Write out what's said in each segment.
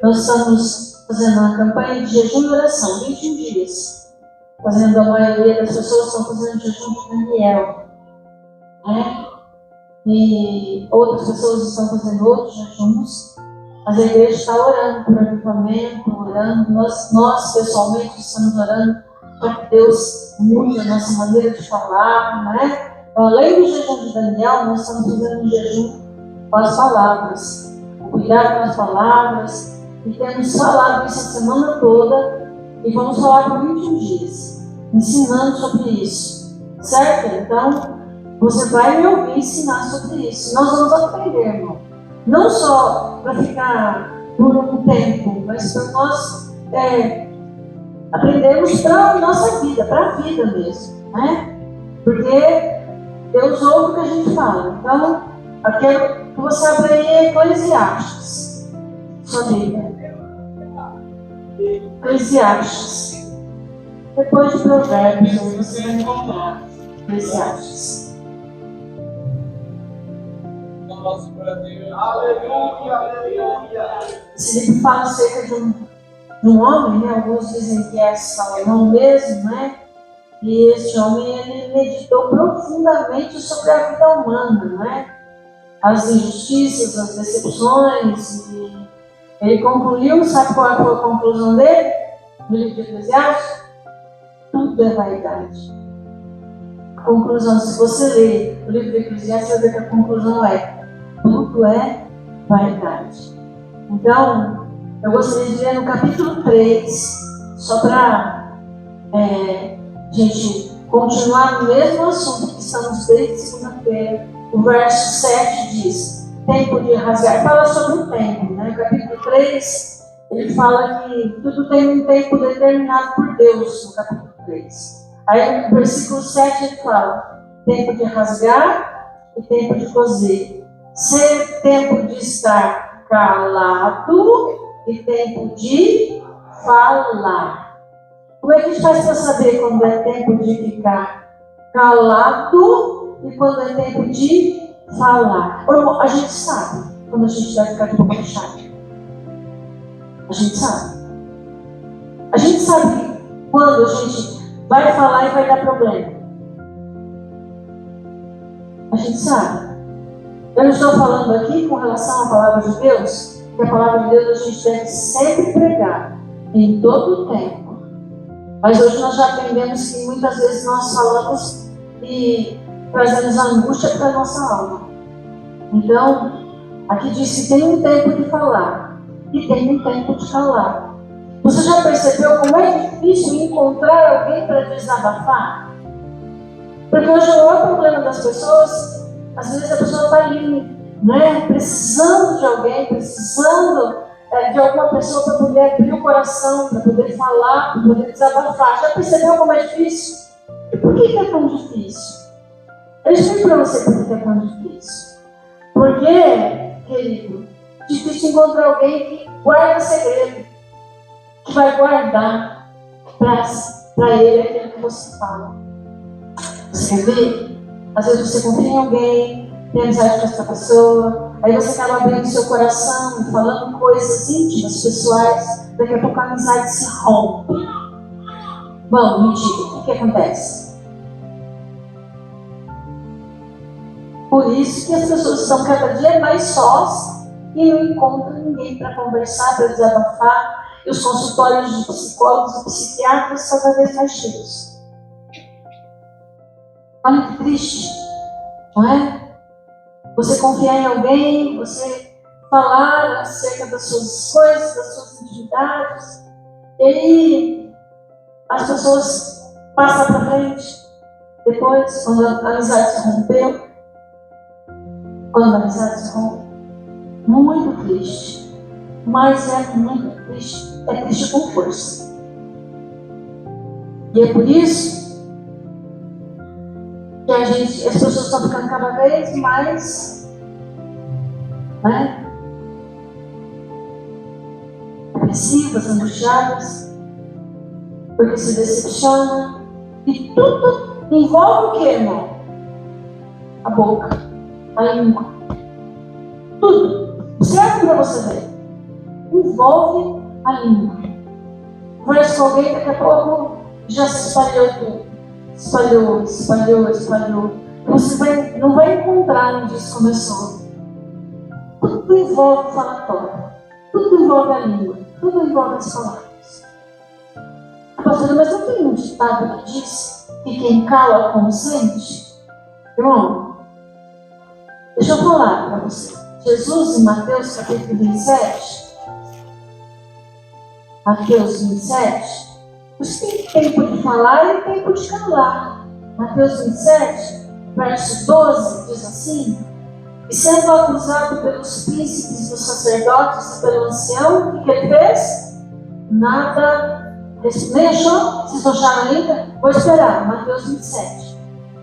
nós estamos fazendo uma campanha de jejum e oração, 21 dias. Fazendo, a maioria das pessoas estão fazendo jejum de Daniel, né? E outras pessoas estão fazendo outros jejuns, mas a igreja está orando por avivamento, orando, nós pessoalmente estamos orando para que Deus mude a nossa maneira de falar, né? Então, além do jejum de Daniel, nós estamos fazendo um jejum com as palavras, cuidar com as palavras, e temos falado isso a semana toda, e vamos falar por 21 dias, ensinando sobre isso, certo? Então, você vai me ouvir ensinar sobre isso. Nós vamos aprender, irmão. Não só para ficar por um tempo, mas para nós aprendermos para a nossa vida, para a vida mesmo, né? Porque Deus ouve o que a gente fala. Então, eu quero que você abra aí Eclesiastes. Sua Bíblia. Eclesiastes. Depois de Provérbios, você vai encontrar Eclesiastes. Aleluia, aleluia. Esse livro fala acerca de um homem, né? Alguns dizem que é Salomão mesmo, né? E este homem, ele meditou profundamente sobre a vida humana, né? As injustiças, as decepções, e ele concluiu, sabe qual foi a conclusão dele? No livro de Eclesiastes? Tudo é vaidade. A conclusão, se você ler o livro de Eclesiastes, você vai ver que a conclusão é: tudo é vaidade. Então, eu gostaria de ler no capítulo 3, só para gente continuar no mesmo assunto que estamos desde segunda-feira. O verso 7 diz: tempo de rasgar. Fala sobre o tempo, né? O capítulo 3, ele fala que tudo tem um tempo determinado por Deus, no capítulo 3. Aí no versículo 7 ele fala: tempo de rasgar e tempo de coser. Ser tempo de estar calado e tempo de falar. Como é que a gente faz para saber quando é tempo de ficar calado e quando é tempo de falar? A gente sabe quando a gente vai ficar de boca fechada. A gente sabe. A gente sabe quando a gente vai falar e vai dar problema. A gente sabe. Eu não estou falando aqui com relação à palavra de Deus, que a palavra de Deus a gente deve sempre pregar, em todo o tempo. Mas hoje nós já aprendemos que muitas vezes nós falamos e trazemos angústia para a nossa alma. Então, aqui diz que tem um tempo de falar e tem um tempo de calar. Você já percebeu como é difícil encontrar alguém para desabafar? Porque hoje o maior problema das pessoas, às vezes a pessoa está ali, né, precisando de alguém, precisando de alguma pessoa para poder abrir o coração, para poder falar, para poder desabafar. Já percebeu como é difícil? E por que é tão difícil? Eu explico para você por que é tão difícil. Porque, querido, é difícil encontrar alguém que guarda segredo, que vai guardar para ele aquilo que você fala. Você quer ver? Às vezes você confia em alguém, tem amizade com essa pessoa, aí você acaba abrindo seu coração, falando coisas íntimas, pessoais, daqui a pouco a amizade se rompe. Bom, me diga, o que acontece? Por isso que as pessoas estão cada dia mais sós e não encontram ninguém para conversar, para desabafar, e os consultórios de psicólogos e psiquiatras são cada vez mais cheios. Olha que triste, não é? Você confiar em alguém, você falar acerca das suas coisas, das suas intimidades, e aí as pessoas passam para frente. Depois, quando a amizade se rompeu, quando a amizade se rompe, muito triste, mas é muito triste, é triste com força. E é por isso que as pessoas estão ficando cada vez mais, né, agressivas, angustiadas, porque se decepcionam, e tudo envolve o que, irmão? A boca, a língua, tudo. Serve para você ver. envolve a língua. Conversa com alguém, daqui a pouco já se espalhou tudo. Espalhou. Você não vai encontrar onde isso começou. Tudo envolve o falatório. Tudo envolve a língua. Tudo envolve as palavras. Pastor, mas não tem um ditado que diz que quem cala consente? Irmão, deixa eu falar para você. Jesus, em Mateus capítulo 27, você tem tempo de falar e tempo de calar. Mateus 27, verso 12, diz assim: e sendo acusado pelos príncipes dos sacerdotes e pelo ancião, o que ele fez? Nada. Nem achou? Vocês acharam ainda? Vou esperar. Mateus 27.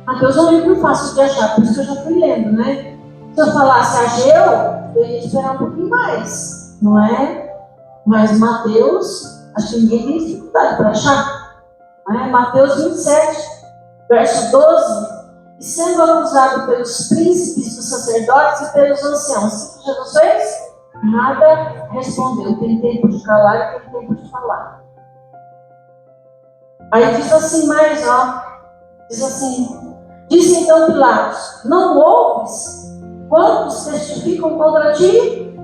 Mateus é um livro fácil de achar, por isso que eu já fui lendo, né? Se eu falasse Ageu, eu ia esperar um pouquinho mais, não é? Mas Mateus, acho que ninguém tem dificuldade para achar. Não é? Mateus 27, verso 12. E sendo acusado pelos príncipes dos sacerdotes e pelos anciãos, o que Jesus fez? Nada respondeu. Tem tempo de calar e tem tempo de falar. Aí diz assim mais, diz assim: disse então Pilatos, não ouves quantos testificam contra ti?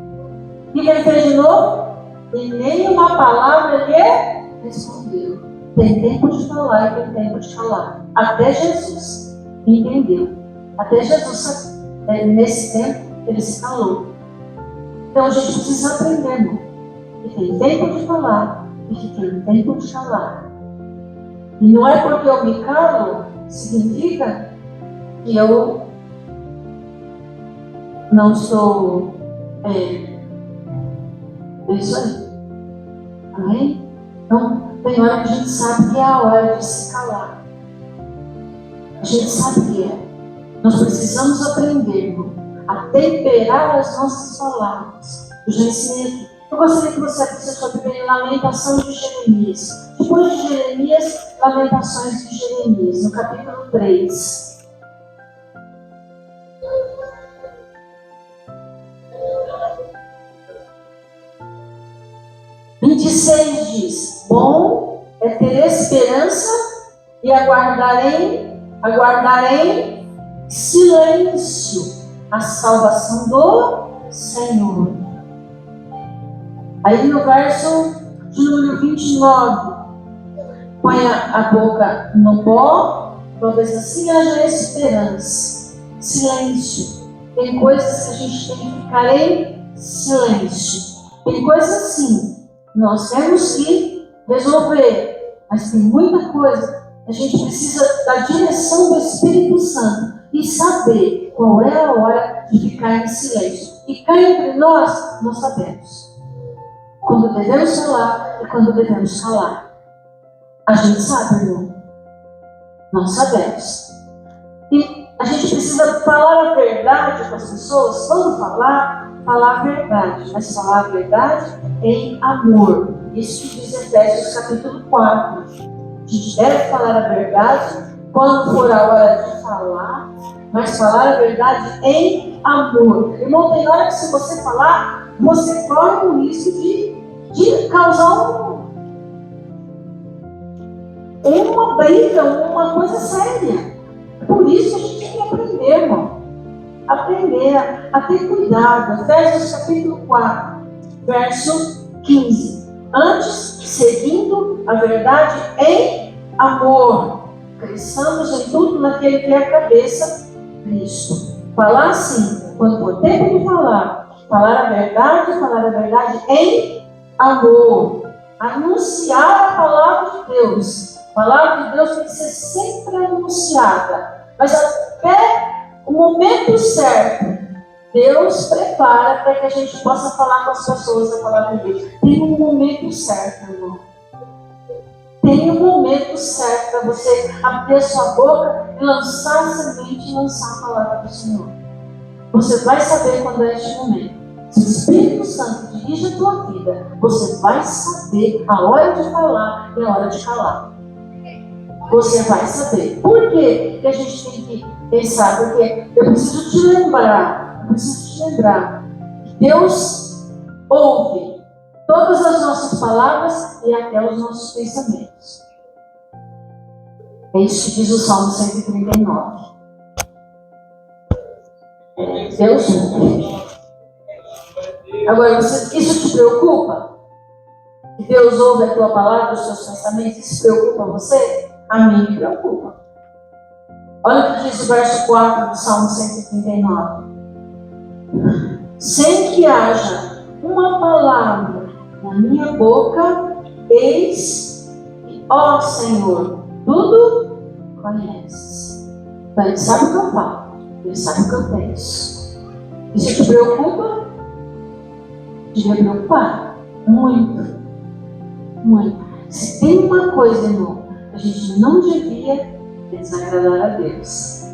E ele fez de novo, e nem uma palavra lhe respondeu. Tem tempo de falar e tem tempo de calar. Até Jesus entendeu. Até Jesus, nesse tempo, ele se calou. Então a gente precisa aprender, irmão, que tem tempo de falar e que tem tempo de calar. E não é porque eu me calo, significa que eu não estou. É isso aí. Amém? Então, tem hora que a gente sabe que é a hora de se calar. A gente sabe que é. Nós precisamos aprender, irmão, a temperar as nossas palavras. Eu já ensinei aqui. Eu gostaria que você abrisse sua Bíblia em Lamentação de Jeremias. Depois de Jeremias, Lamentações de Jeremias, no capítulo 3. Versículo 26 diz: bom é ter esperança e aguardarem silêncio a salvação do Senhor. Aí no verso de número 29, põe a boca no pó, talvez assim haja esperança. Silêncio. Tem coisas que a gente tem que ficar em silêncio. Tem coisas assim, nós temos que resolver, mas tem muita coisa. A gente precisa da direção do Espírito Santo e saber qual é a hora de ficar em silêncio. E cá entre nós sabemos quando devemos falar e quando devemos calar. A gente sabe, irmão. Nós sabemos. E a gente precisa falar a verdade com as pessoas. Quando falar a verdade. Mas falar a verdade em amor. Isso diz Efésios capítulo 4. A gente deve falar a verdade quando for a hora de falar, mas falar a verdade em amor. Irmão, tem hora que se você falar, você corre o risco de causar uma briga, uma coisa séria. Por isso a gente tem que aprender, irmão. Aprender a ter cuidado. Efésios capítulo 4, verso 15. Antes, seguindo a verdade em amor, cresçamos em tudo naquele que é a cabeça, Cristo. Falar assim, quando for tempo de falar a verdade em amor. Anunciar a palavra de Deus. A palavra de Deus tem que ser sempre anunciada. Mas até o momento certo, Deus prepara para que a gente possa falar com as pessoas a palavra de Deus. Tem um momento certo, irmão. Tem um momento certo para você abrir a sua boca e lançar a semente e lançar a palavra do Senhor. Você vai saber quando é este momento. Se o Espírito Santo dirige a tua vida, você vai saber a hora de falar e a hora de calar. Você vai saber. Por quê que a gente tem que pensar? Porque eu preciso te lembrar que Deus ouve todas as nossas palavras e até os nossos pensamentos. É isso que diz o Salmo 139. Deus ouve. Agora, isso te preocupa? Que Deus ouve a tua palavra, os teus pensamentos? Isso preocupa você? A mim me preocupa. Olha o que diz o verso 4 do Salmo 139. Sem que haja uma palavra na minha boca, eis que, ó Senhor, tudo conheces. Então Ele sabe o que eu falo, Ele sabe o que eu penso. Isso te preocupa? Devia preocupar. Muito. Muito. Se tem uma coisa, irmão, a gente não devia desagradar a Deus.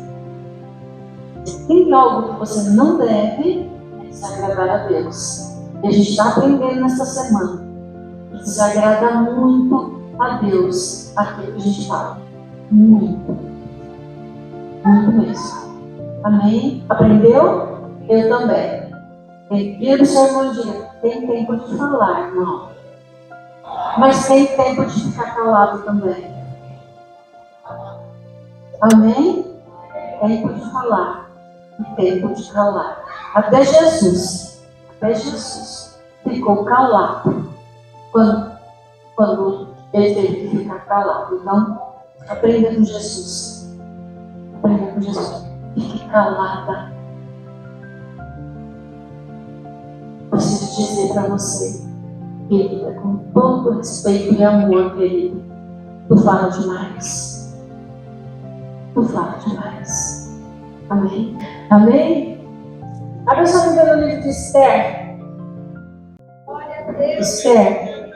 Se tem algo que você não deve, é desagradar a Deus. E a gente está aprendendo nesta semana. Desagrada muito a Deus aquilo que a gente fala. Muito. Muito mesmo. Amém? Aprendeu? Eu também. Querido seu irmão, diga, tem tempo de falar, irmão. Mas tem tempo de ficar calado também. Amém? Tempo de falar e tempo de calar. Até Jesus ficou calado quando ele teve que ficar calado. Então, aprenda com Jesus. Aprenda com Jesus. Fique calada. Preciso dizer para você, querida, com todo respeito e amor, querido, tu fala demais. Tu fala demais. Amém? Amém? Abre sua Bíblia no livro de Esther. Esther.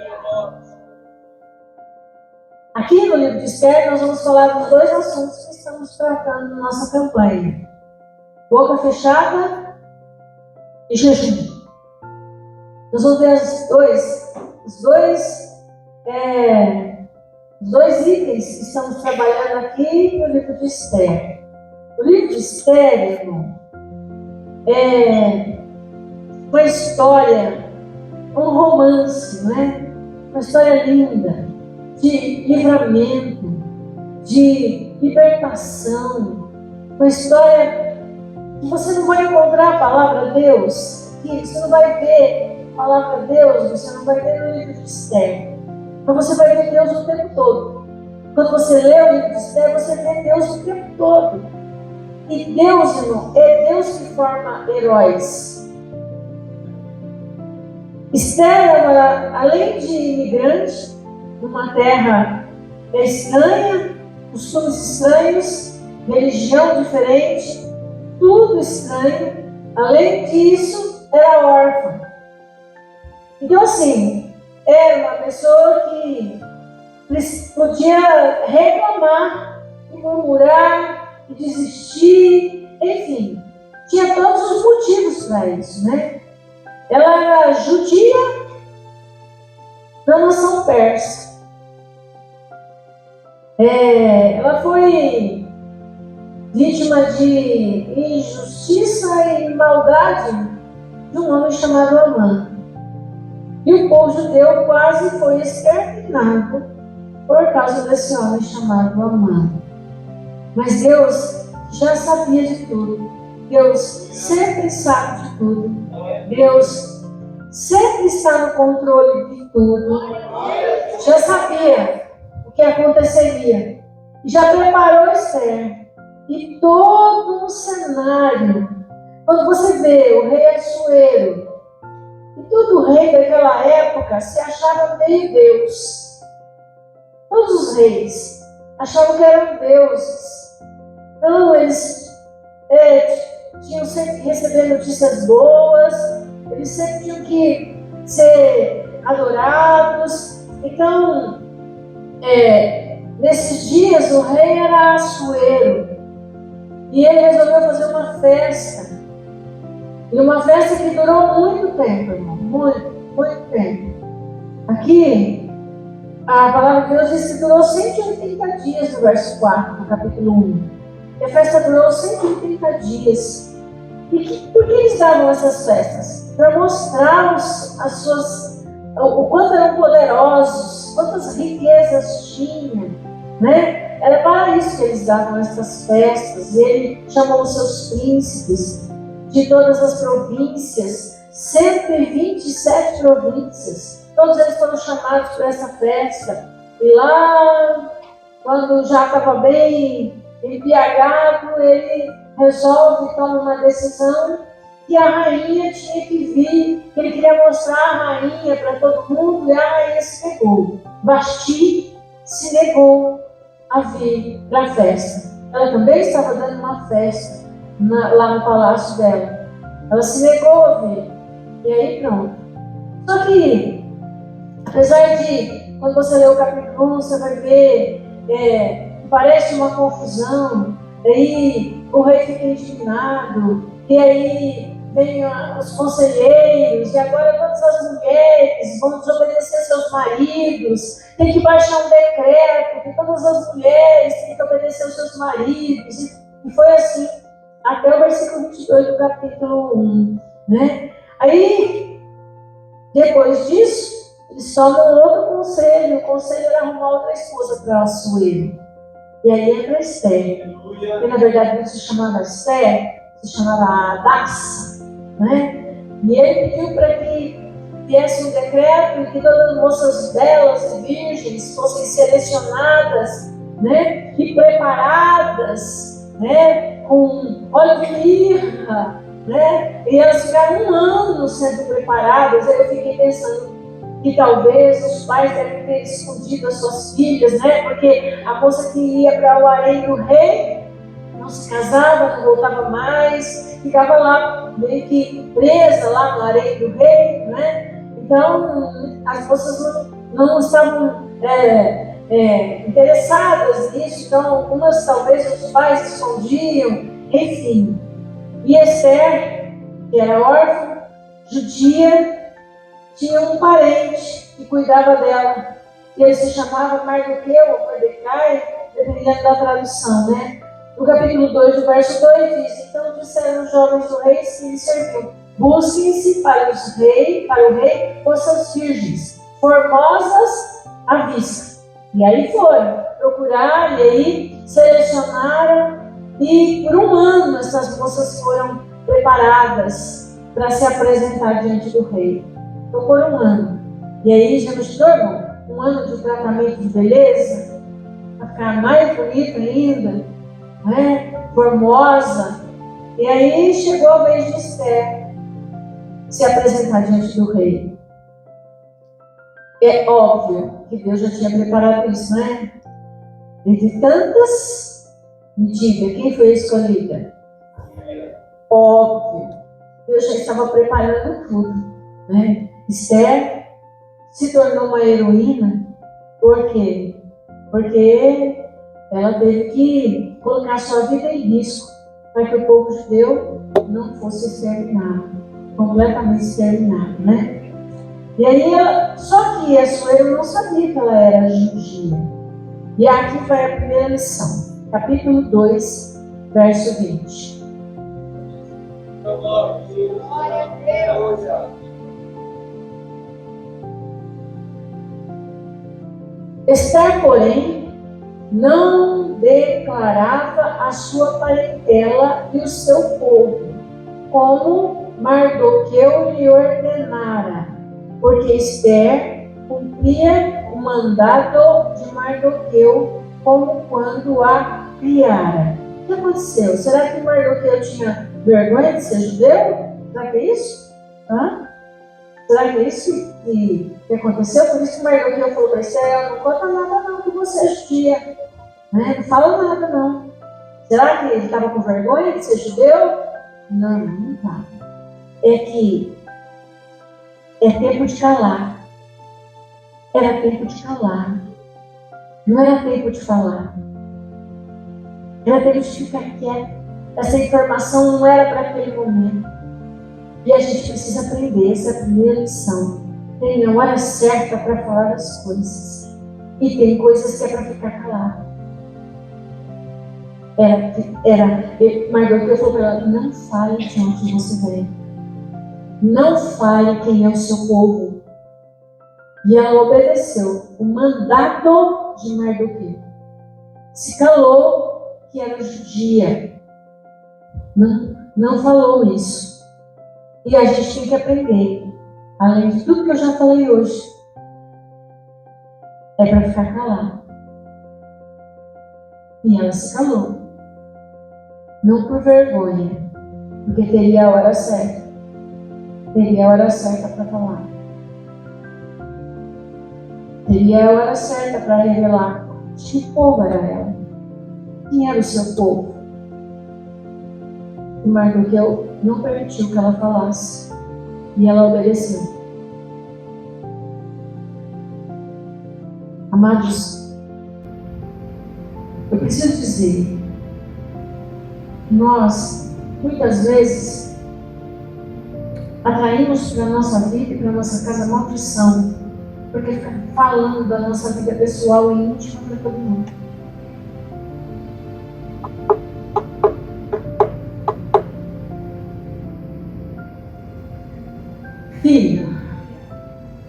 Aqui no livro de Esther nós vamos falar dos dois assuntos que estamos tratando na nossa campanha. Boca fechada e jejum. Nós vamos ver os dois itens que estamos trabalhando aqui no livro de Esther. O livro de Esther, irmão, é uma história, um romance, não é? Uma história linda, de livramento, de libertação. Uma história que você não vai encontrar a palavra Deus, que você não vai ver a palavra Deus, você não vai ver no livro de Esther. Mas você vai ver Deus o tempo todo. Quando você lê o livro de Esther, você vê Deus o tempo todo. E Deus, irmão, é Deus que forma heróis. Esther, além de imigrante, numa terra estranha, costumes estranhos, religião diferente, tudo estranho. Além disso, era órfã. Então, assim, era uma pessoa que podia reclamar, murmurar, desistir, enfim, tinha todos os motivos para isso, né? Ela era judia da nação persa. Ela foi vítima de injustiça e maldade de um homem chamado Amã. E o povo judeu quase foi exterminado por causa desse homem chamado Amã. Mas Deus já sabia de tudo. Deus sempre sabe de tudo. Deus sempre está no controle de tudo. Já sabia o que aconteceria. Já preparou Esther. E todo o cenário. Quando você vê o rei Assuero, e todo rei daquela época se achava meio Deus. Todos os reis achavam que eram deuses. Então eles tinham sempre que receber notícias boas, eles sempre tinham que ser adorados. Então, nesses dias o rei era Assuero e ele resolveu fazer uma festa. E uma festa que durou muito tempo, irmão. Muito tempo. Aqui, a palavra de Deus diz que durou 180 dias no verso 4, no capítulo 1. E a festa durou 180 dias. E por que eles davam essas festas? Para mostrar as suas o quanto eram poderosos, quantas riquezas tinham, né? Era para isso que eles davam essas festas. E ele chamou os seus príncipes de todas as províncias, 127 províncias. Todos eles foram chamados para essa festa. E lá, quando já estava bem embriagado, ele resolve, toma uma decisão que a rainha tinha que vir, que ele queria mostrar a rainha para todo mundo, e a rainha se negou. Vasti se negou a vir para a festa. Ela também estava dando uma festa lá no palácio dela. Ela se negou a vir. E aí pronto. Só que, apesar de, quando você lê o capítulo 1, você vai ver, parece uma confusão, aí o rei fica indignado, e aí vem os conselheiros, e agora todas as mulheres vão desobedecer seus maridos, tem que baixar um decreto que todas as mulheres têm que obedecer aos seus maridos, e foi assim, até o versículo 22 do capítulo 1, né? Aí, depois disso, eles tomam outro conselho, o conselho era arrumar outra esposa para Assuero. E aí entra Esther, que na verdade não se chamava Esther, se chamava Hadassah, né? E ele pediu para que viesse um decreto e que todas as moças belas e virgens fossem selecionadas, né? E preparadas, né? Com óleo de mirra, né? E elas ficaram 1 ano sendo preparadas. Aí eu fiquei pensando que talvez os pais devem ter escondido as suas filhas, né? Porque a moça que ia para o harém do rei não se casava, não voltava mais, ficava lá meio que presa lá no harém do rei, né? Então as moças não estavam interessadas nisso, então algumas talvez os pais escondiam, enfim. E Esther, que era órfã, judia, tinha um parente que cuidava dela, e ele se chamava Mardoqueu ou Mordecai, dependendo da tradução, né? No capítulo 2, do verso 2, diz: então disseram os jovens do rei que lhe serviam: busquem-se para o rei moças virgens, formosas à vista. E aí foram procurar, e aí selecionaram, e por 1 ano essas moças foram preparadas para se apresentar diante do rei. Então por 1 ano. E aí já nos tornou 1 ano de tratamento de beleza, para ficar mais bonita ainda, né? Formosa. E aí chegou a vez de Esther se apresentar diante do rei. É óbvio que Deus já tinha preparado isso, né? Entre tantas, me diga, quem foi a escolhida? Óbvio, Deus já estava preparando tudo, né? Esther se tornou uma heroína. Por quê? Porque ela teve que colocar sua vida em risco para que o povo judeu não fosse exterminado, completamente exterminado, né? E aí, só que Assuero não sabia que ela era judia. E aqui vai a primeira lição, capítulo 2, verso 20. Glória a Deus. Esther, porém, não declarava a sua parentela e o seu povo, como Mardoqueu lhe ordenara, porque Esther cumpria o mandado de Mardoqueu, como quando a criara. O que aconteceu? Será que Mardoqueu tinha vergonha de ser judeu? Será que é isso? Será que é isso que aconteceu? Por isso que Mardoqueu falou para Esther: não conta nada não, que você é judia, né? Não fala nada não. Será que ele estava com vergonha de ser judeu? Não estava. É que é tempo de calar. Era tempo de calar. Não era tempo de falar. Era tempo de ficar quieto. Essa informação não era para aquele momento. E a gente precisa aprender, essa é a primeira lição. Tem a hora certa para falar das coisas. E tem coisas que é para ficar calado. Mardoqueu falou para ela: não fale de onde você vem. Não fale quem é o seu povo. E ela obedeceu o mandato de Mardoqueu. Se calou que era judia. Não falou isso. E a gente tem que aprender. Além de tudo que eu já falei hoje, é para ficar calado. E ela se calou. Não por vergonha, porque teria a hora certa. Teria a hora certa para falar. Teria a hora certa para revelar que povo era ela. Quem era o seu povo? E Mardoqueu não permitiu que ela falasse. E ela obedeceu. Amados, eu preciso dizer, nós, muitas vezes, atraímos para a nossa vida e para a nossa casa maldição, porque fica falando da nossa vida pessoal e íntima para todo mundo. Filho,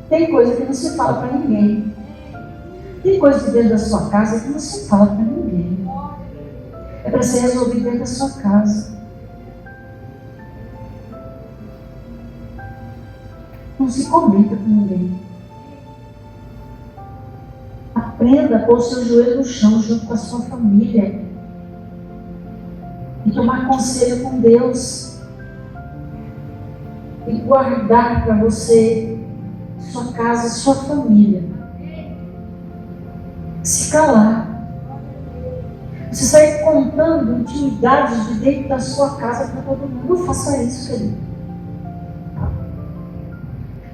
tem coisa que não se fala para ninguém. Tem coisa de dentro da sua casa que não se fala para ninguém. É para ser resolvido dentro da sua casa. Não se comenta com ninguém. Aprenda a pôr o seu joelho no chão junto com a sua família. E tomar conselho com Deus. E guardar para você, sua casa, sua família. Se calar. Você sair contando intimidades de dentro da sua casa para todo mundo. Não faça isso, querido.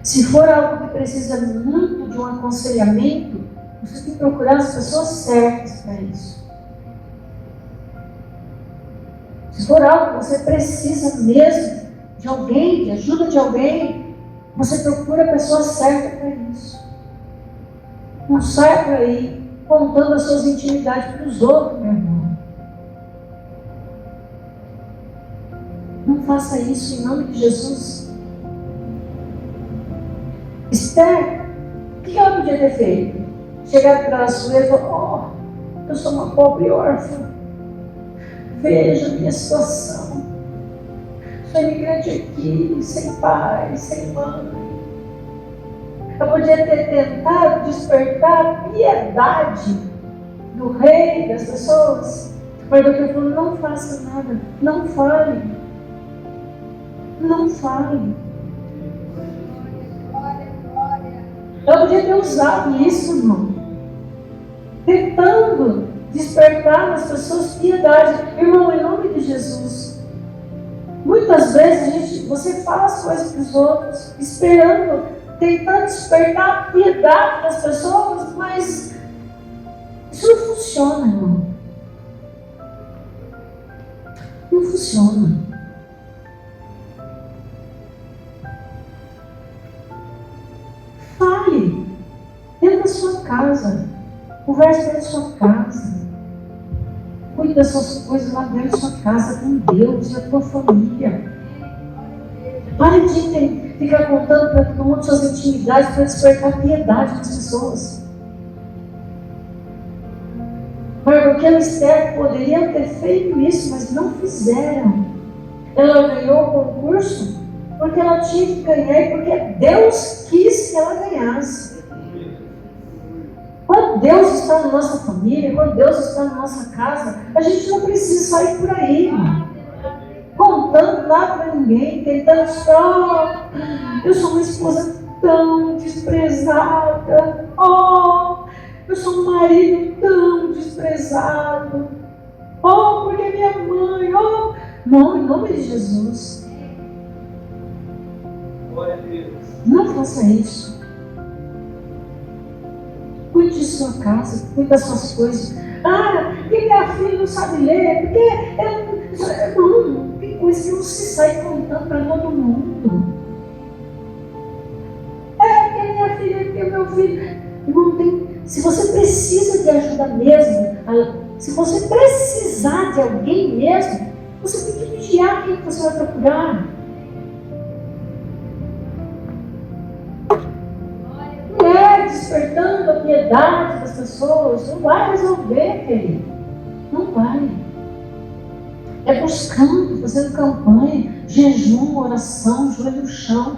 Se for algo que precisa muito de um aconselhamento, você tem que procurar as pessoas certas para isso. Se for algo que você precisa mesmo de alguém, de ajuda de alguém, você procura a pessoa certa para isso. Não sai por aí contando as suas intimidades para os outros, meu irmão. Não faça isso em nome de Jesus. Esther, o que ela podia ter feito? Chegar para a sua e falar: oh, eu sou uma pobre órfã. Veja a minha situação. Sou imigrante aqui, sem pai, sem mãe. Eu podia ter tentado despertar a piedade do rei, das pessoas. Mas o que falou: não faça nada, não fale. Não fale. Eu podia ter usado isso, irmão. Tentando despertar nas pessoas piedade. Irmão, em nome de Jesus. Muitas vezes você fala as coisas para os outros, esperando, tentando despertar a piedade das pessoas, mas isso não funciona, irmão. Não funciona. Fale dentro da sua casa. Converse dentro da sua casa. Cuide das suas coisas lá dentro da sua casa, com Deus e a tua família. Pare de ficar contando para todo mundo suas intimidades para despertar a piedade das pessoas. Porque a Esther poderia ter feito isso, mas não fizeram. Ela ganhou o concurso porque ela tinha que ganhar e porque Deus quis que ela ganhasse. Quando Deus está na nossa família, quando Deus está na nossa casa, a gente não precisa sair por aí, contando nada para ninguém, tentando só: eu sou uma esposa tão desprezada, eu sou um marido tão desprezado, porque minha mãe, não, em nome de Jesus. Glória a Deus. Não faça isso. Cuide de sua casa, cuide das suas coisas. Porque minha filha não sabe ler, porque não, tem coisa que não se sai contando para todo mundo. Porque minha filha, porque meu filho. Irmão, se você precisa de ajuda mesmo, se você precisar de alguém mesmo, você tem que vigiar quem você vai procurar. despertando a piedade das pessoas, não vai resolver, querido. Não vai. É buscando, fazendo campanha, jejum, oração, joelho no chão.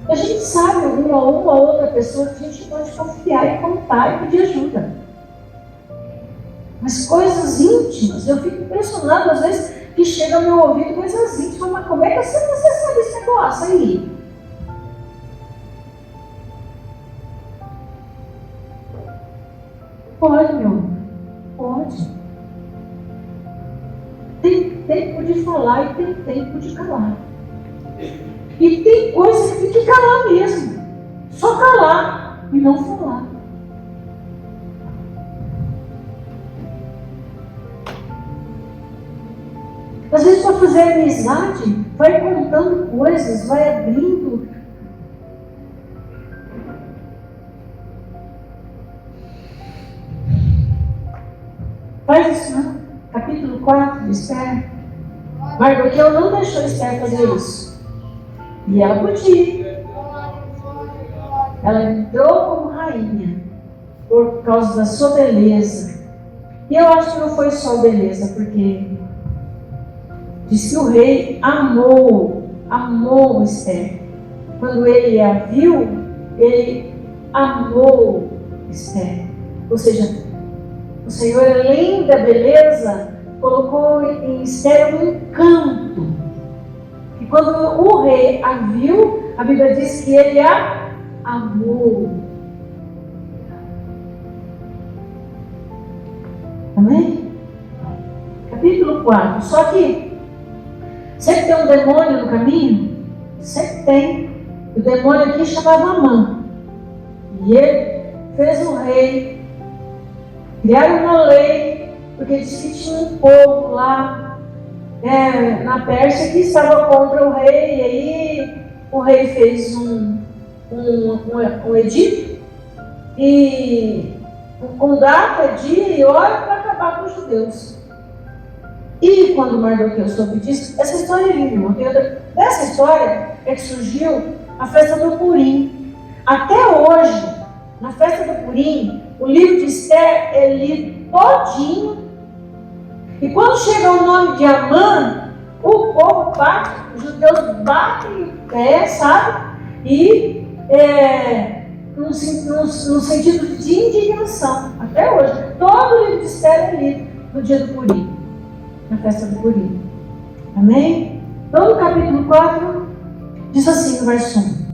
A gente sabe uma outra pessoa que a gente pode confiar e contar e pedir ajuda. Mas coisas íntimas, eu fico impressionado às vezes que chega ao meu ouvido coisas íntimas, mas como é que você sabe esse negócio aí? Pode, meu amor, pode. Tem tempo de falar e tem tempo de calar. E tem coisa que tem que calar mesmo. Só calar e não falar. Às vezes, para fazer amizade, vai contando coisas, vai abrindo. Faz isso não. Capítulo 4 de Esther. Mardoqueu não deixou Esther fazer isso. E ela podia. Ela entrou como rainha por causa da sua beleza. E eu acho que não foi só beleza, porque diz que o rei amou Esther. Quando ele a viu, ele amou Esther. Ou seja, o Senhor, além da beleza, colocou em Esther um encanto. E quando o rei a viu, a Bíblia diz que ele a amou. Amém? Capítulo 4. Só que sempre tem um demônio no caminho? Sempre tem. O demônio aqui chamava Amã. E ele fez o rei. Criaram uma lei, porque diz que tinha um povo lá na Pérsia que estava contra o rei. E aí o rei fez um edito e com data, dia e hora para acabar com os judeus. E quando Mardoqueu soube disso, essa história é linda. Dessa história é que surgiu a festa do Purim. Até hoje, na festa do Purim, o livro de Esther é lido todinho. E quando chega o nome de Amã, o povo bate, os judeus batem o pé, sabe? E no sentido de indignação. Até hoje, todo o livro de Esther é lido no dia do Purim, na festa do Purim. Amém? Então, no capítulo 4, diz assim no verso 1.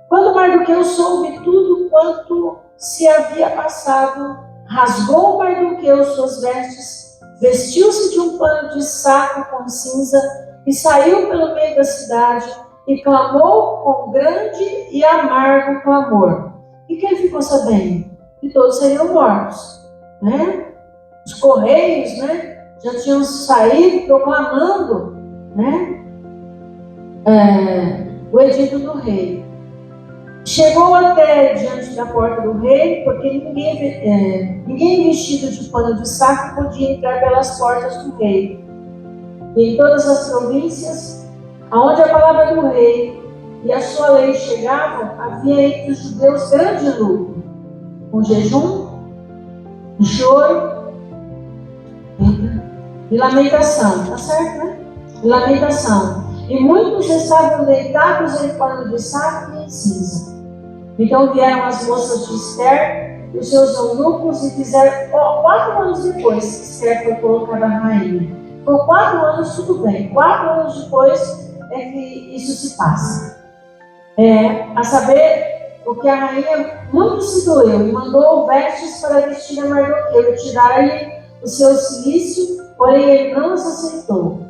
Quando Mardoqueu soube tudo quanto se havia passado, rasgou Mardoqueu suas vestes, vestiu-se de um pano de saco com cinza e saiu pelo meio da cidade e clamou com grande e amargo clamor. E quem ficou sabendo? Que todos seriam mortos, né? Os correios, né, já tinham saído proclamando, né, o edito do rei. Chegou até diante da porta do rei, porque ninguém vestido de pano de saco podia entrar pelas portas do rei. E em todas as províncias, aonde a palavra do rei e a sua lei chegavam, havia entre os judeus grande luto, com jejum, choro e lamentação. Tá certo, né? E lamentação. E muitos estavam deitados em pano de saco e em cinza. Então vieram as moças de Esther e os seus eunucos e fizeram, 4 anos depois que Esther foi colocada rainha. Por 4 anos tudo bem, 4 anos depois é que isso se passa. A saber, o que a rainha muito se doeu e mandou vestes para vestir a Mardoqueu e tirar-lhe o seu cilício, porém ele não as aceitou.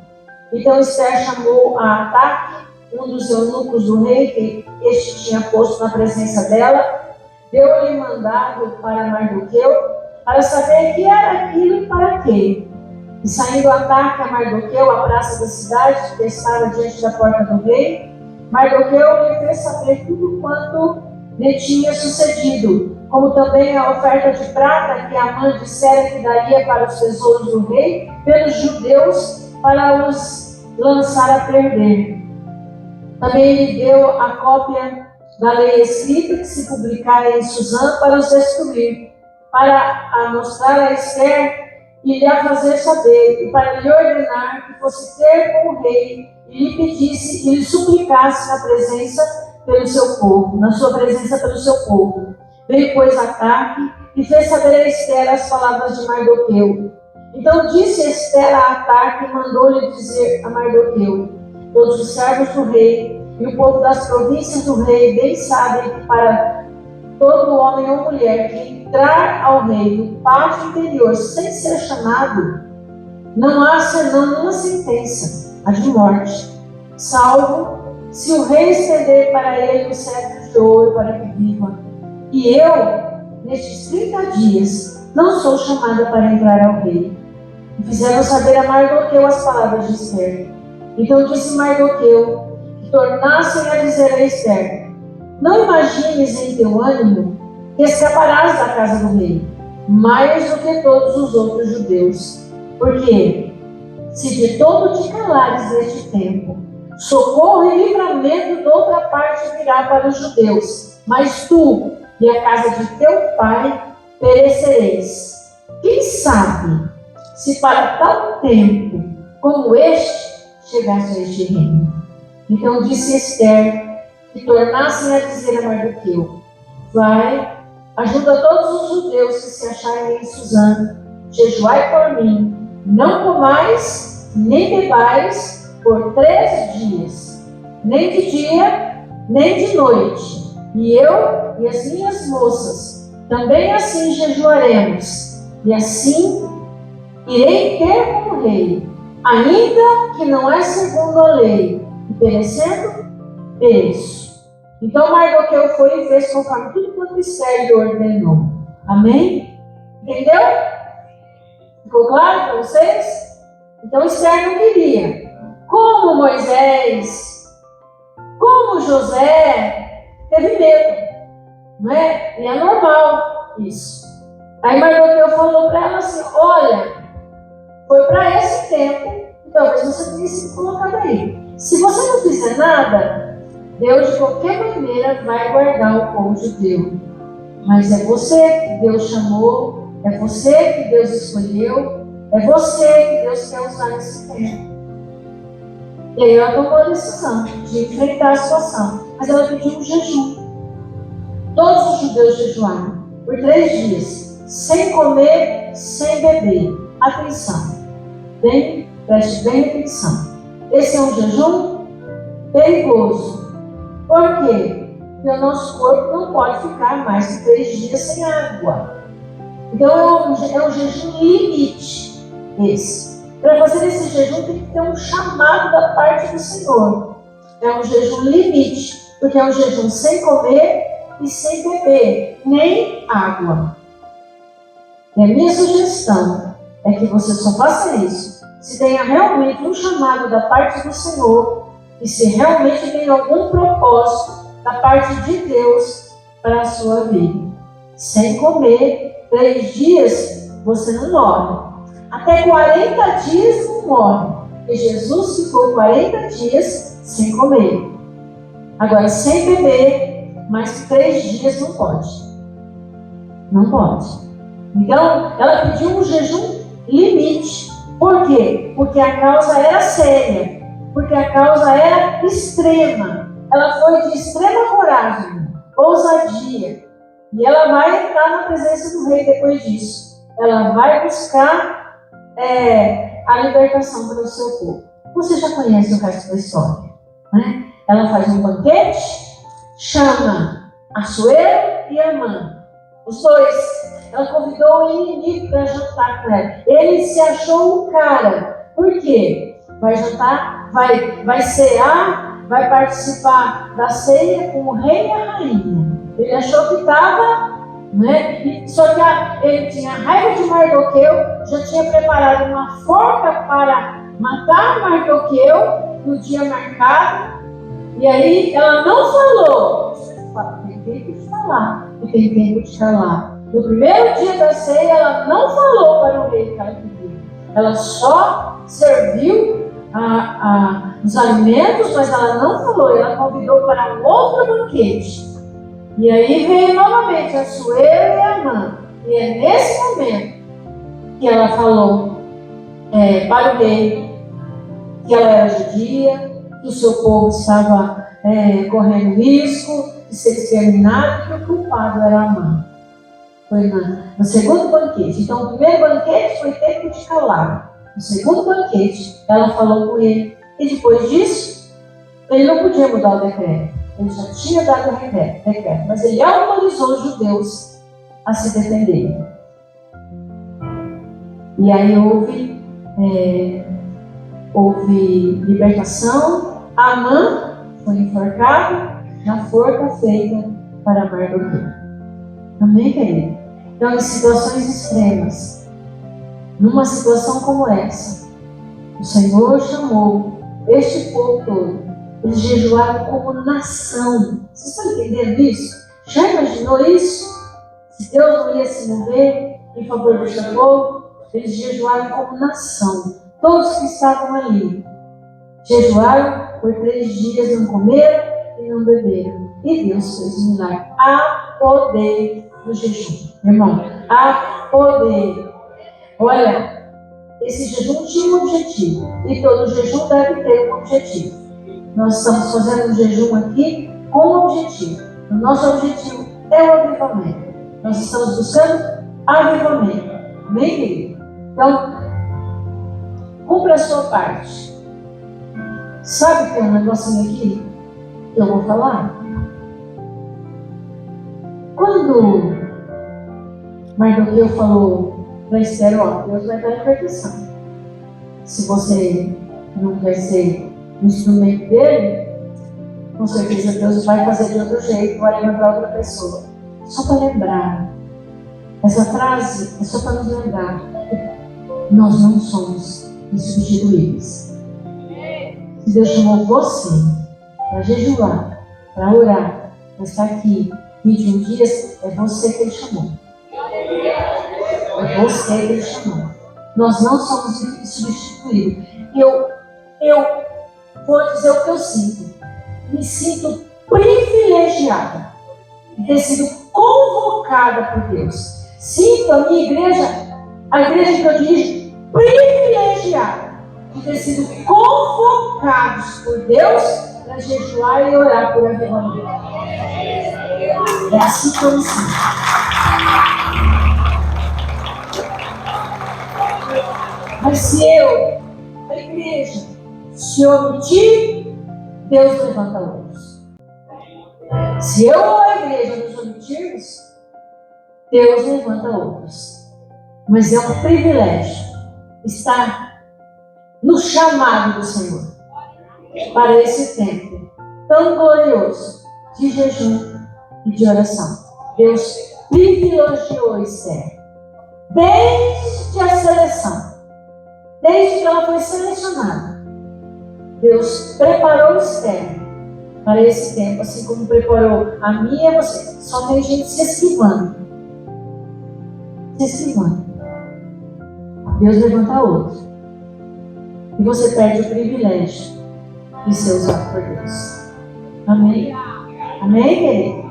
Então Esther chamou a Ataque, um dos eunucos do rei, que este tinha posto na presença dela, deu-lhe mandado para Mardoqueu, para saber que era aquilo e para quê. E saindo Ataque a Mardoqueu à praça da cidade, que estava diante da porta do rei, Mardoqueu lhe fez saber tudo quanto lhe tinha sucedido, como também a oferta de prata que Amã dissera que daria para os tesouros do rei, pelos judeus, para os lançar a perder. Também ele deu a cópia da lei escrita que se publicara em Susã para os destruir, para a mostrar a Ester e lhe a fazer saber, e para lhe ordenar que fosse ter com o rei e lhe pedisse e lhe suplicasse na presença pelo seu povo, na sua presença pelo seu povo. Veio, pois, Ataque e fez saber a Ester as palavras de Mardoqueu. Então disse Ester a Ataque e mandou-lhe dizer a Mardoqueu: todos os servos do rei e o povo das províncias do rei bem sabem que para todo homem ou mulher que entrar ao rei no pátio interior sem ser chamado, não há senão uma sentença, a de morte, salvo se o rei estender para ele o cetro de ouro para que viva. E eu, nestes 30 dias, não sou chamada para entrar ao rei. E fizeram saber a Mardoqueu as palavras de Ester. Então disse Mardoqueu que tornassem a dizer a Ester: não imagines em teu ânimo que escaparás da casa do rei, mais do que todos os outros judeus. Porque, se de todo te calares neste tempo, socorro e livramento de outra parte virá para os judeus, mas tu e a casa de teu pai perecereis. Quem sabe se para tal tempo como este chegasse a este reino? Então disse Ester que tornassem a dizer a Mardoqueu: vai, ajuda todos os judeus que se acharem em Susã, jejuai por mim, não comais nem bebais por 3 dias, nem de dia nem de noite, e eu e as minhas moças também assim jejuaremos, e assim irei ter com o rei, ainda que não é segundo a lei, e perecendo, pereço. Então Mardoqueu foi e fez conforme tudo quanto Ester lhe ordenou. Amém? Entendeu? Ficou claro para vocês? Então Ester não queria. Como Moisés, como José, teve medo. Não é? E é normal isso. Aí Mardoqueu falou para ela assim: olha, foi para esse tempo, então talvez você tenha sido colocado aí. Se você não fizer nada, Deus de qualquer maneira vai guardar o povo judeu. Mas é você que Deus chamou, é você que Deus escolheu, é você que Deus quer usar nesse tempo. E aí ela tomou a decisão de enfrentar a situação. Mas ela pediu um jejum. Todos os judeus jejuaram por 3 dias, sem comer, sem beber. Atenção, preste bem atenção. Esse é um jejum perigoso. Por quê? Porque o nosso corpo não pode ficar mais que 3 dias sem água. Então é um jejum limite esse. Para fazer esse jejum tem que ter um chamado da parte do Senhor. É um jejum limite, porque é um jejum sem comer e sem beber, nem água. E a minha sugestão é que você só faça isso se tenha realmente um chamado da parte do Senhor e se realmente tem algum propósito da parte de Deus para a sua vida. Sem comer, 3 dias, você não morre. Até 40 dias não morre, porque Jesus ficou 40 dias sem comer. Agora, sem beber, mais que 3 dias não pode. Não pode. Então, ela pediu um jejum limite. Por quê? Porque a causa era séria. Porque a causa era extrema. Ela foi de extrema coragem, ousadia. E ela vai entrar na presença do rei depois disso. Ela vai buscar a libertação para o seu povo. Você já conhece o resto da história, né? Ela faz um banquete, chama Assuero e Amã, os dois. Ela convidou o inimigo para jantar com ela. Ele se achou o cara. Por quê? Vai jantar, vai cear, vai participar da ceia com o rei e a rainha. Ele achou que estava, né? Só que ele tinha raiva de Mardoqueu, já tinha preparado uma forca para matar Mardoqueu no dia marcado. E aí ela não falou. Tem tempo de falar e tem tempo de calar. No primeiro dia da ceia, ela não falou para o rei que ela pediu. Ela só serviu os alimentos, mas ela não falou. Ela convidou para um outro banquete. E aí veio novamente a Suela e a Amã. E é nesse momento que ela falou para o rei que ela era judia, que o seu povo estava correndo risco de ser exterminado e que o culpado era Amã. Foi no segundo banquete. Então, o primeiro banquete foi tempo de calar. No segundo banquete, ela falou com ele. E depois disso, ele não podia mudar o decreto. Ele já tinha dado o decreto. Mas ele autorizou os judeus a se defenderem. E aí houve libertação. Amã foi enforcado na forca feita para Mardoqueu. Amém, querido? Então, em situações extremas, numa situação como essa, o Senhor chamou este povo todo. Eles jejuaram como nação. Vocês estão entendendo isso? Já imaginou isso? Se Deus não ia se mover em favor do seu povo, eles jejuaram como nação. Todos que estavam ali jejuaram por 3 dias, não comeram e não beberam. E Deus fez um milagre. Há poder no jejum, irmão. Há poder. Olha, esse jejum tinha um objetivo. E todo jejum deve ter um objetivo. Nós estamos fazendo um jejum aqui com um objetivo. O nosso objetivo é o avivamento. Nós estamos buscando avivamento. Amém, querido? Então, cumpra a sua parte. Sabe que tem um negocinho aqui que eu vou falar? Quando Mardoqueu falou para Esther, Deus vai dar libertação. Se você não quer ser instrumento dele, com certeza Deus vai fazer de outro jeito, vai lembrar outra pessoa. Só para lembrar. Essa frase é só para nos lembrar. Nós não somos insubstituíveis. Se Deus chamou você para jejuar, para orar, para estar aqui 21 dias, é você que Ele chamou. É você que Ele chamou. Nós não somos insubstituíveis. Eu vou dizer o que eu sinto. Me sinto privilegiada de ter sido convocada por Deus. Sinto a minha igreja, a igreja que eu dirijo, privilegiada de ter sido convocados por Deus para jejuar e orar por avivamento. É assim que eu me sinto. Mas se eu, a igreja, se omitir, Deus levanta outros. Se eu ou a igreja nos omitirmos, Deus levanta outros. Mas é um privilégio estar no chamado do Senhor para esse tempo tão glorioso de jejum e de oração. Deus privilegiou Esther desde a seleção, desde que ela foi selecionada. Deus preparou Esther para esse tempo, assim como preparou a mim e a você. Só tem gente se esquivando. Deus levanta outro. E você perde o privilégio de ser usado por Deus. Amém? Amém, querido?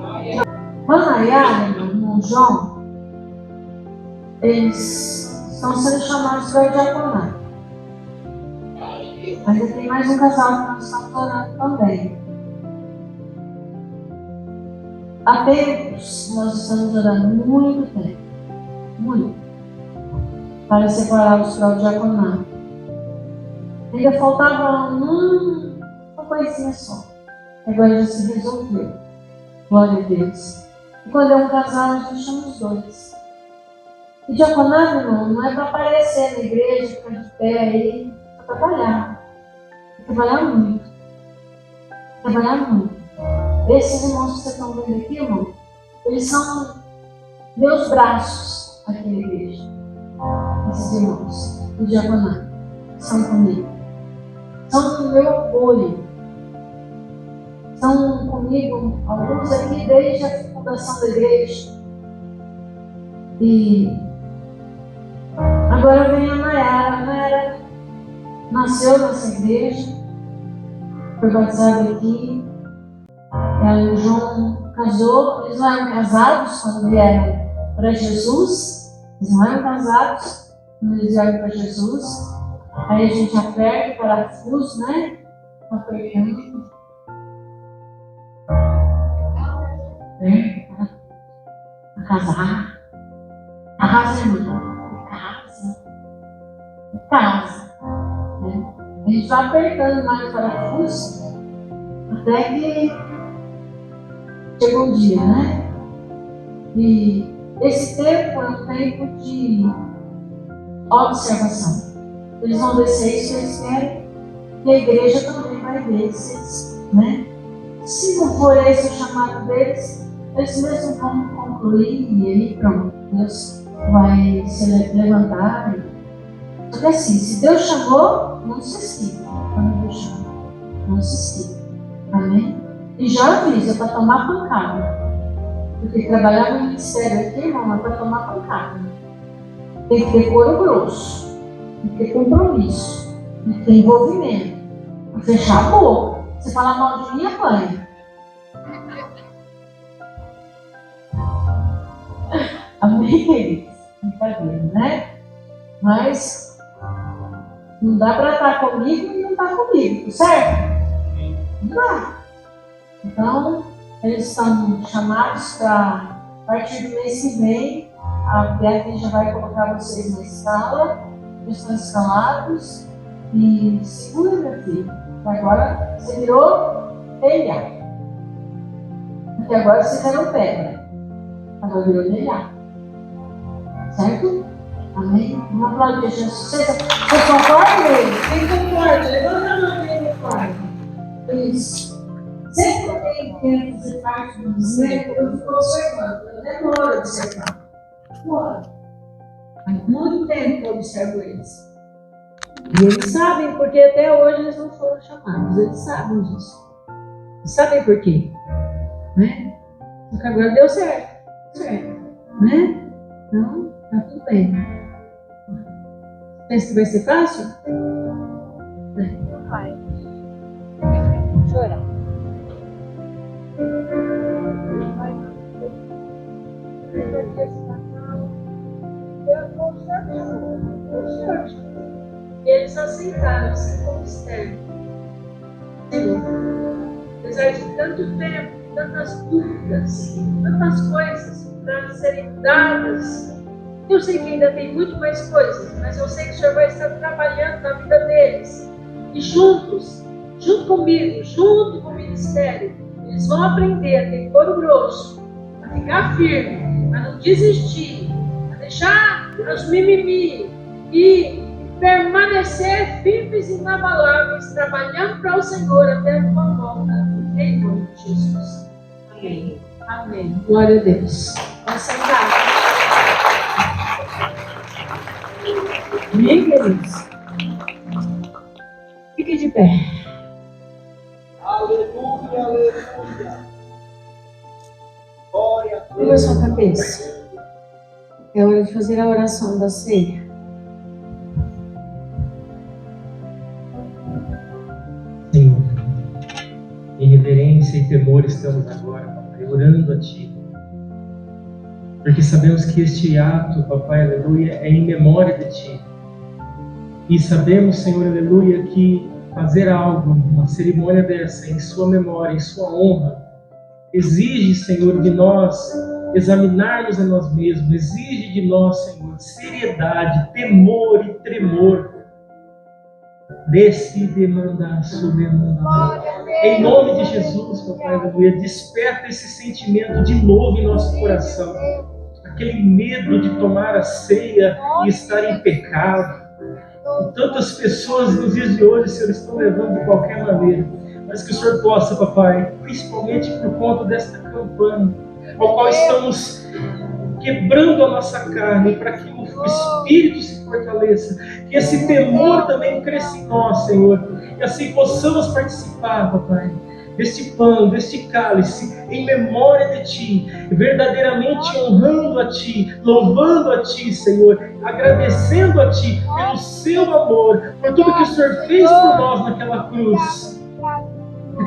Manaiá, irmão, João, eles estão sendo chamados para o diaconato. Ainda tem mais um casal que nós estamos orando também. Há tempos nós estamos orando muito tempo. Muito. Para separá-los para o diaconato. Ainda faltava uma coisinha só. Agora já se resolveu. Glória a Deus. E quando é um casal, nós deixamos os dois. E diaconato, irmão, não é para aparecer na igreja, ficar de pé aí, é para trabalhar. Trabalhar muito. Esses irmãos que vocês estão vendo aqui, irmão, eles são meus braços aqui na igreja. Esses irmãos do diaconato são comigo. São o meu apoio. São comigo, alguns aqui desde a fundação da igreja. E agora vem a Nayara. A Nayara nasceu nessa igreja, foi batizada aqui. Ela e o João casou, eles não eram casados quando vieram para Jesus, eles não eram casados quando eles vieram para Jesus. Aí a gente aperta o parafuso, né? Apertando. A casar. Casa, irmão. Casa. Né? A gente vai apertando mais o parafuso até que chega um dia, né? E esse tempo é um tempo de observação. Eles vão descer isso que eles querem, e a igreja também vai ver se, né? Se não for esse o chamado deles, eles mesmos vão concluir e aí pronto, Deus vai se levantar. Porque assim, se Deus chamou, não se esquiva. Quando Deus chamou, não se esquiva. Amém? E já avisa para tomar pancada. Porque trabalhar no ministério aqui, irmão, é para tomar pancada. Tem que ter couro grosso. Tem que ter compromisso, tem que ter envolvimento, para fechar a boca. Você fala mal de mim, apanha. Amém, queridos? Brincadeira, né? Mas não dá para estar comigo e não estar comigo, certo? Não dá. Então, eles estão chamados para, a partir do mês que vem, a Beatriz já vai colocar vocês na escala. Estão escalados e segura, meu filho. Agora você virou telhado. Porque agora você virou pedra. Agora virou telhado. Certo? Amém? Vamos aplaudir Jesus. Vocês concordam, ele? Quem concorda? Levanta a mão quem concorda. Isso. Sempre alguém quer fazer parte do dizer, eu fico observando. Eu demoro a observar. Demora. Há muito tempo que eu observo eles. E eles sabem, porque até hoje eles não foram chamados. Eles sabem disso. Eles sabem por quê. Né? Porque agora deu certo. Certo. Né? Então, tá tudo bem. Pensa que vai ser fácil? Não vai. Chorar. Eles aceitaram ser como externo. Apesar de tanto tempo, tantas dúvidas, tantas coisas para serem dadas, eu sei que ainda tem muito mais coisas, mas eu sei que o Senhor vai estar trabalhando na vida deles. E juntos, junto comigo, junto com o ministério, eles vão aprender a ter couro grosso, a ficar firme, a não desistir, a deixar os mimimi e permanecer firmes e inabaláveis, trabalhando para o Senhor até a tua volta, em nome de Jesus. Amém. Amém. Glória a Deus. Vamos sentar. Amém, queridos? Fique de pé. Aleluia, aleluia. Glória a Deus. Curva sua cabeça. É hora de fazer a oração da ceia. Senhor, em reverência e temor estamos agora, Papai, orando a Ti. Porque sabemos que este ato, Papai, aleluia, é em memória de Ti. E sabemos, Senhor, aleluia, que fazer algo, uma cerimônia dessa, em Sua memória, em Sua honra, exige, Senhor, de nós examinarmos a nós mesmos, exige de nós, Senhor, seriedade, temor e tremor. Decide mandar, submandar. Em nome de Jesus, Papai, aleluia, desperta esse sentimento de novo em nosso coração. Aquele medo de tomar a ceia e estar em pecado. E tantas pessoas nos dias de hoje, Senhor, estão levando de qualquer maneira. Mas que o Senhor possa, Papai, principalmente por conta desta campanha, ao qual estamos quebrando a nossa carne para que o Espírito se fortaleça, que esse temor também cresça em nós, Senhor, e assim possamos participar, Papai, deste pão, deste cálice, em memória de Ti, verdadeiramente honrando a Ti, louvando a Ti, Senhor, agradecendo a Ti pelo Seu amor, por tudo que o Senhor fez por nós naquela cruz.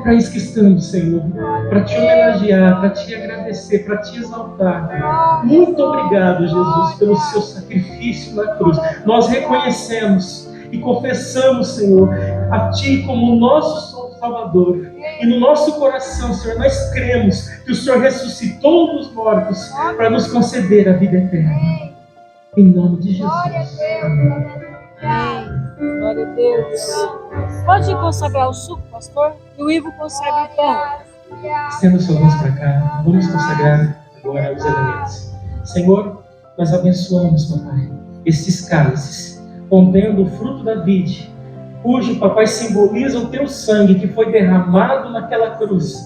para isso que estamos, Senhor, para te homenagear, para te agradecer, para te exaltar. Muito obrigado, Jesus, pelo seu sacrifício na cruz. Nós reconhecemos e confessamos, Senhor, a Ti como nosso Salvador. E no nosso coração, Senhor, nós cremos que o Senhor ressuscitou dos mortos para nos conceder a vida eterna. Em nome de Jesus. Amém. Glória a Deus. Pode consagrar o suco, pastor? E o Ivo consagra o pão. Estenda suas mãos para cá. Vamos consagrar agora os elementos. Senhor, nós abençoamos, papai, estes cálices, contendo o fruto da vide, cujo, papai, simboliza o teu sangue que foi derramado naquela cruz.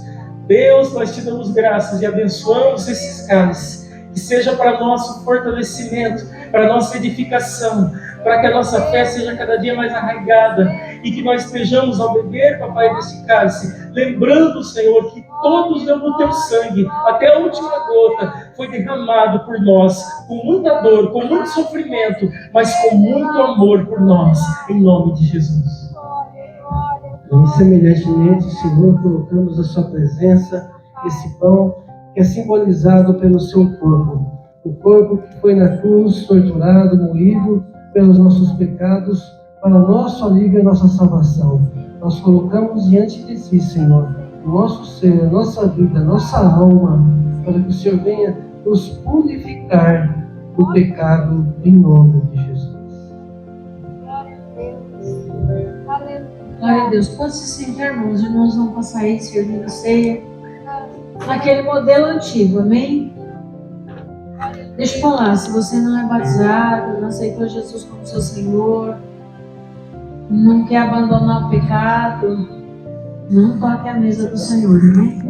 Deus, nós te damos graças e abençoamos esses cálices, que seja para nosso fortalecimento, para nossa edificação, para que a nossa fé seja cada dia mais arraigada e que nós estejamos ao beber, papai, desse cálice, lembrando, Senhor, que todos o teu sangue, até a última gota, foi derramado por nós, com muita dor, com muito sofrimento, mas com muito amor por nós, em nome de Jesus. E semelhantemente, Senhor, colocamos a sua presença, esse pão que é simbolizado pelo seu corpo. O corpo que foi na cruz, torturado, moído pelos nossos pecados, para nosso alívio e nossa salvação. Nós colocamos diante de Ti, Senhor, o nosso ser, a nossa vida, a nossa alma, para que o Senhor venha nos purificar do pecado, em nome de Jesus. Glória a Deus. Pode se sentar, irmãos. Os irmãos vão passar aí servindo ceia naquele modelo antigo, amém? Deixa eu falar, se você não é batizado, não aceitou Jesus como seu Senhor, não quer abandonar o pecado, não toque a mesa do Senhor, amém?